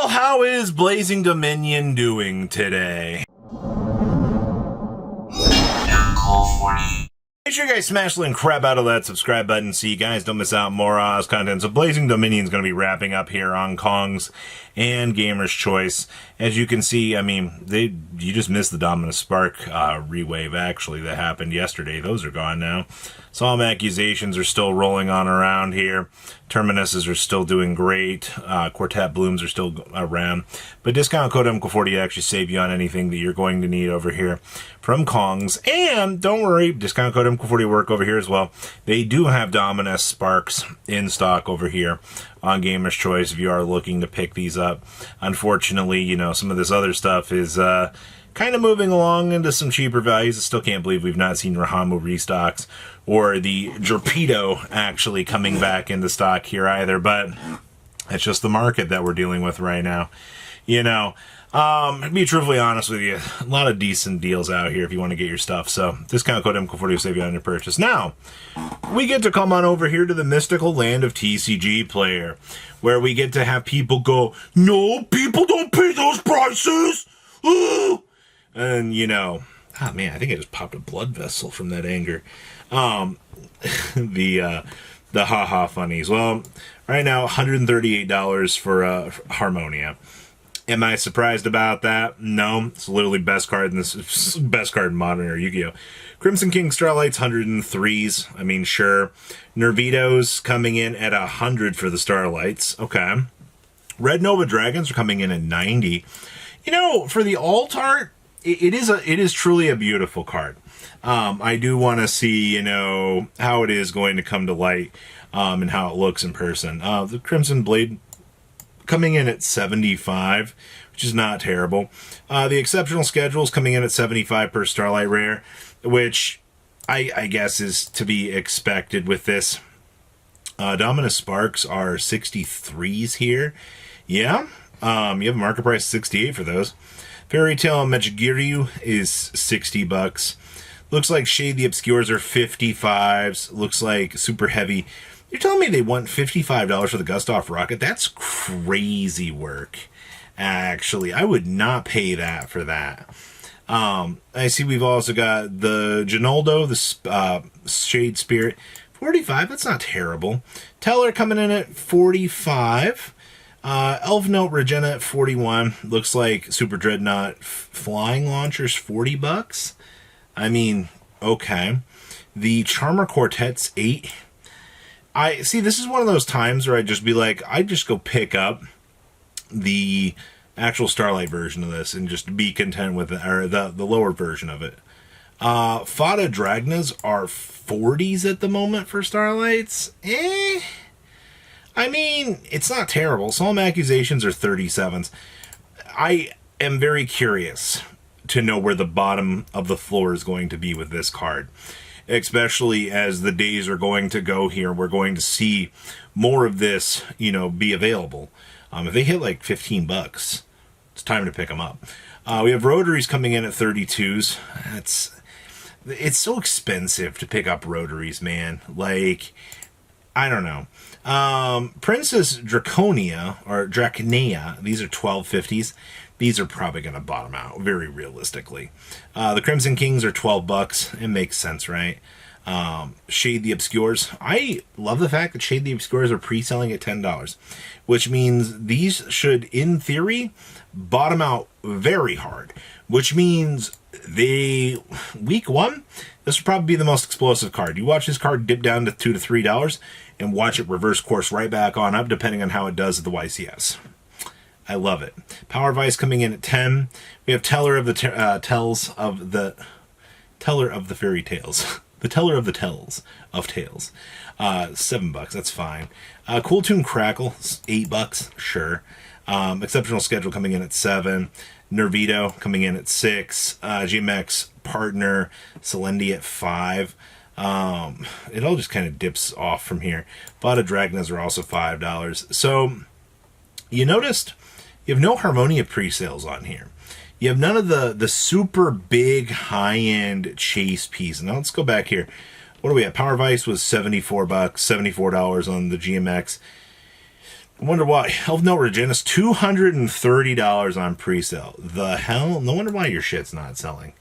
Well, how is Blazing Dominion doing today? Make sure you guys smash the crap out of that subscribe button so you guys don't miss out more Oz content. So Blazing Dominion is going to be wrapping up here on Kong's and Gamer's Choice. As you can see, I mean, you just missed the Dominus Spark rewave, actually, that happened yesterday. Those are gone now. Solemn Accusations are still rolling on around here. Terminuses are still doing great. Quartet Blooms are still around. But discount code MCO40 actually save you on anything that you're going to need over here from Kong's. And don't worry, discount code MCO40 work over here as well. They do have Dominus Sparks in stock over here on Gamer's Choice if you are looking to pick these up. Unfortunately, you know, some of this other stuff is kind of moving along into some cheaper values. I still can't believe we've not seen Rahamu restocks or the Jerpedo actually coming back into stock here either, but it's just the market that we're dealing with right now. You know, to be truthfully honest with you, a lot of decent deals out here if you want to get your stuff. So discount code MCO40 will save you on your purchase. Now, we get to come on over here to the mystical land of TCGplayer, where we get to have people go, no, people don't pay those prices. Ooh. And, you know, oh man, I think I just popped a blood vessel from that anger. The haha funnies. Well, right now, $138 for Harmonia. Am I surprised about that? No. It's literally best card in this, best card in Modern or Yu-Gi-Oh! Crimson King Starlights, 103s. I mean, sure. Nervitos coming in at 100 for the Starlights. Okay. Red Nova Dragons are coming in at 90. You know, for the alt art, it is truly a beautiful card. I do want to see, you know, how it is going to come to light and how it looks in person. The Crimson Blade coming in at 75, which is not terrible. The Exceptional Schedule is coming in at 75 per Starlight Rare, which I guess is to be expected with this. Dominus Sparks are 63s here. Yeah, you have a market price of 68 for those. Fairy Tale Mechigiryu is 60 bucks. Looks like Shade the Obscures are 55s. Looks like Super Heavy. You're telling me they want $55 for the Gustav Rocket? That's crazy work. Actually, I would not pay that for that. I see we've also got the Ginaldo, the Shade Spirit, 45. That's not terrible. Teller coming in at 45. Elf Note Regina at 41. Looks like Super Dreadnought Flying Launchers, 40 bucks. I mean, okay. The Charmer Quartet's 8. I see, this is one of those times where I'd just be like, I'd just go pick up the actual Starlight version of this and just be content with it, or the lower version of it. Fada Dragnas are 40s at the moment for Starlights. I mean, it's not terrible. Solemn Accusations are 37s. I am very curious to know where the bottom of the floor is going to be with this card. Especially as the days are going to go here. We're going to see more of this, you know, be available. If they hit like 15 bucks, it's time to pick them up. We have Rotaries coming in at 32s. It's so expensive to pick up Rotaries, man. Like, I don't know. Princess Draconia, or Draconea, these are 1250s. These are probably going to bottom out, very realistically. The Crimson Kings are 12 bucks. It makes sense, right? Shade the Obscures. I love the fact that Shade the Obscures are pre-selling at $10, which means these should, in theory, bottom out very hard, which means week one, this would probably be the most explosive card. You watch this card dip down to $2 to $3 and watch it reverse course right back on up, depending on how it does at the YCS. I love it. Power Vice coming in at 10. We have Teller of the Teller of the Fairy Tales. The Teller of the Tells of Tales. 7 bucks, that's fine. Cool Tune Crackle, 8 bucks, sure. Exceptional Schedule coming in at 7. Nervito coming in at 6. GMX Partner, Selendi at 5. It all just kind of dips off from here. Vada Dragnas are also $5. So, you noticed you have no Harmonia pre-sales on here. You have none of the super big high-end chase piece. Now let's go back here. What do we have? Power Vice was 74 bucks, $74 on the GMX. I wonder why. Health Note Regenis, $230 on pre-sale. The hell? No wonder why your shit's not selling.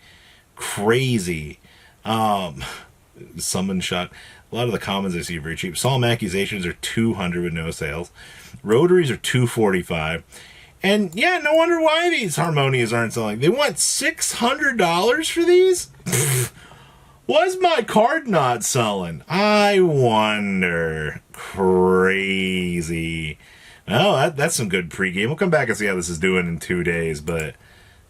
Crazy. Summon Shot. A lot of the commons I see are very cheap. Solemn Accusations are $200 with no sales. Rotaries are $245. And yeah, no wonder why these Harmonias aren't selling. They want $600 for these? Was my card not selling? I wonder. Crazy. Oh, that's some good pregame. We'll come back and see how this is doing in 2 days, but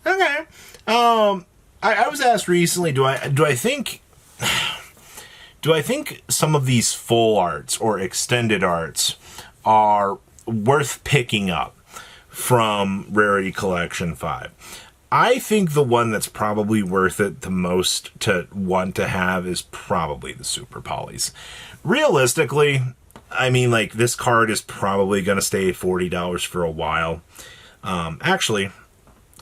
okay. I was asked recently, do I think some of these full arts or extended arts are worth picking up from Rarity Collection 5? I think the one that's probably worth it the most to want to have is probably the Super Polys. Realistically, I mean, like, this card is probably going to stay $40 for a while. Actually,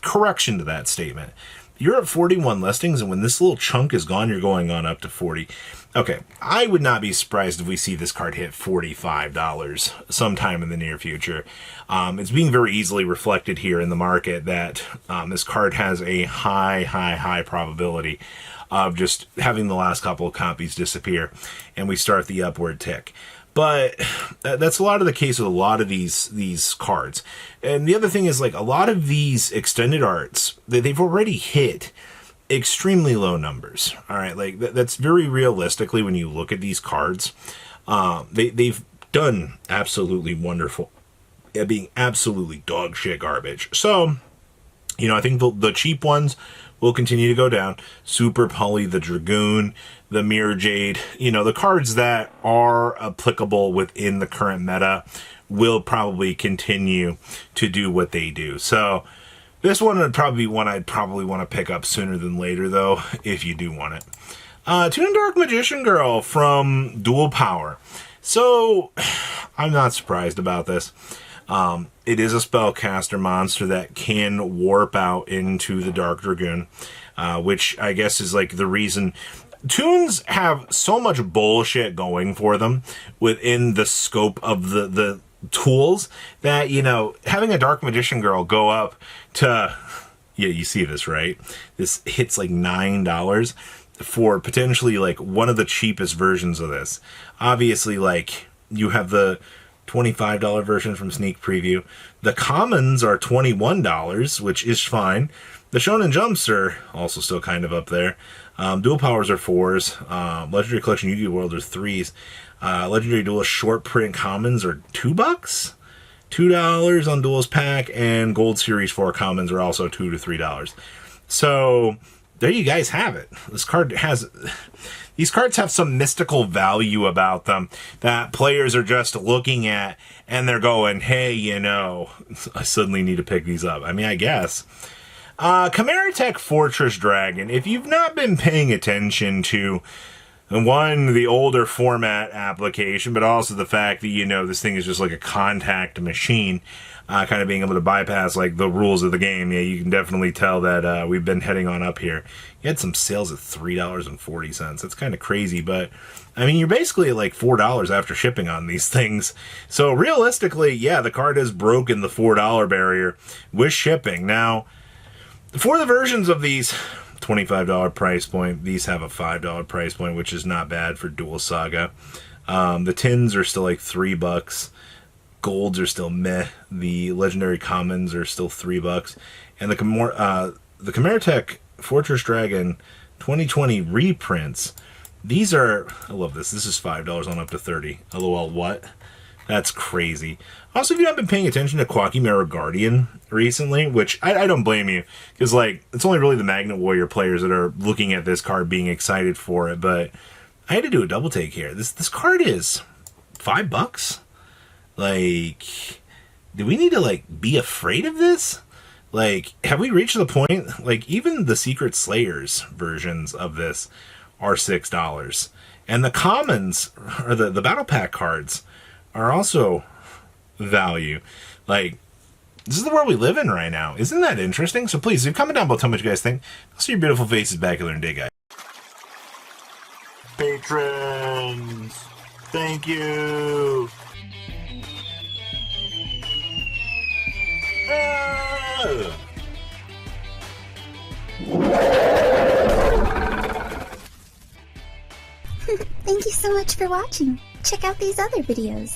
correction to that statement. You're at 41 listings, and when this little chunk is gone, you're going on up to 40. Okay, I would not be surprised if we see this card hit $45 sometime in the near future. It's being very easily reflected here in the market that this card has a high probability of just having the last couple of copies disappear, and we start the upward tick. But that's a lot of the case with a lot of these cards. And the other thing is, like, a lot of these extended arts, they've already hit extremely low numbers. All right, like that's very realistically when you look at these cards, they've done absolutely wonderful at being absolutely dog shit garbage. So, you know, I think the cheap ones will continue to go down. Super Poly, the Dragoon, the Mirror Jade, you know, the cards that are applicable within the current meta will probably continue to do what they do. So this one would probably be one I'd probably want to pick up sooner than later, though, if you do want it. Toon Dark Magician Girl from Dual Power. So, I'm not surprised about this. It is a spellcaster monster that can warp out into the Dark Dragoon, which I guess is like the reason. Toons have so much bullshit going for them within the scope of the tools that, you know, having a Dark Magician Girl go up to, yeah, you see this, right? This hits like $9 for potentially like one of the cheapest versions of this. Obviously, like, you have the $25 version from Sneak Preview. The commons are $21, which is fine. The Shonen Jumps are also still kind of up there. Dual Powers are 4s. Legendary Collection Yu-Gi-Oh! World are 3s. Legendary Duelist short print commons are $2. $2 on Duelist Pack, and Gold Series 4 commons are also $2 to $3. So there you guys have it. These cards have some mystical value about them that players are just looking at and they're going, hey, you know, I suddenly need to pick these up. I mean, I guess. Chimera Tech Fortress Dragon. If you've not been paying attention to, one, the older format application, but also the fact that, you know, this thing is just like a contact machine, kind of being able to bypass like the rules of the game, yeah, you can definitely tell that we've been heading on up here. You had some sales at $3.40. That's kind of crazy, but I mean, you're basically at like $4 after shipping on these things. So realistically, yeah, the card has broken the $4 barrier with shipping. Now, for the versions of these, $25 price point, these have a $5 price point, which is not bad for Dual Saga. The tins are still like $3. Golds are still meh. The legendary commons are still $3. And the Chimera Tech Fortress Dragon 2020 reprints, these are, I love this. This is $5 on up to $30. LOL, what? That's crazy. Also, if you haven't been paying attention to Quacky Mirror Guardian recently, which I don't blame you, because like it's only really the Magnet Warrior players that are looking at this card being excited for it, but I had to do a double take here. This card is $5. Like, do we need to like be afraid of this? Like, have we reached the point, like, even the Secret Slayers versions of this are $6. And the commons, or the Battle Pack cards, are also value. Like, this is the world we live in right now. Isn't that interesting? So please, comment down below, tell me what you guys think. I'll see your beautiful faces back here in a day, guys. Patrons, thank you. Thank you so much for watching. Check out these other videos.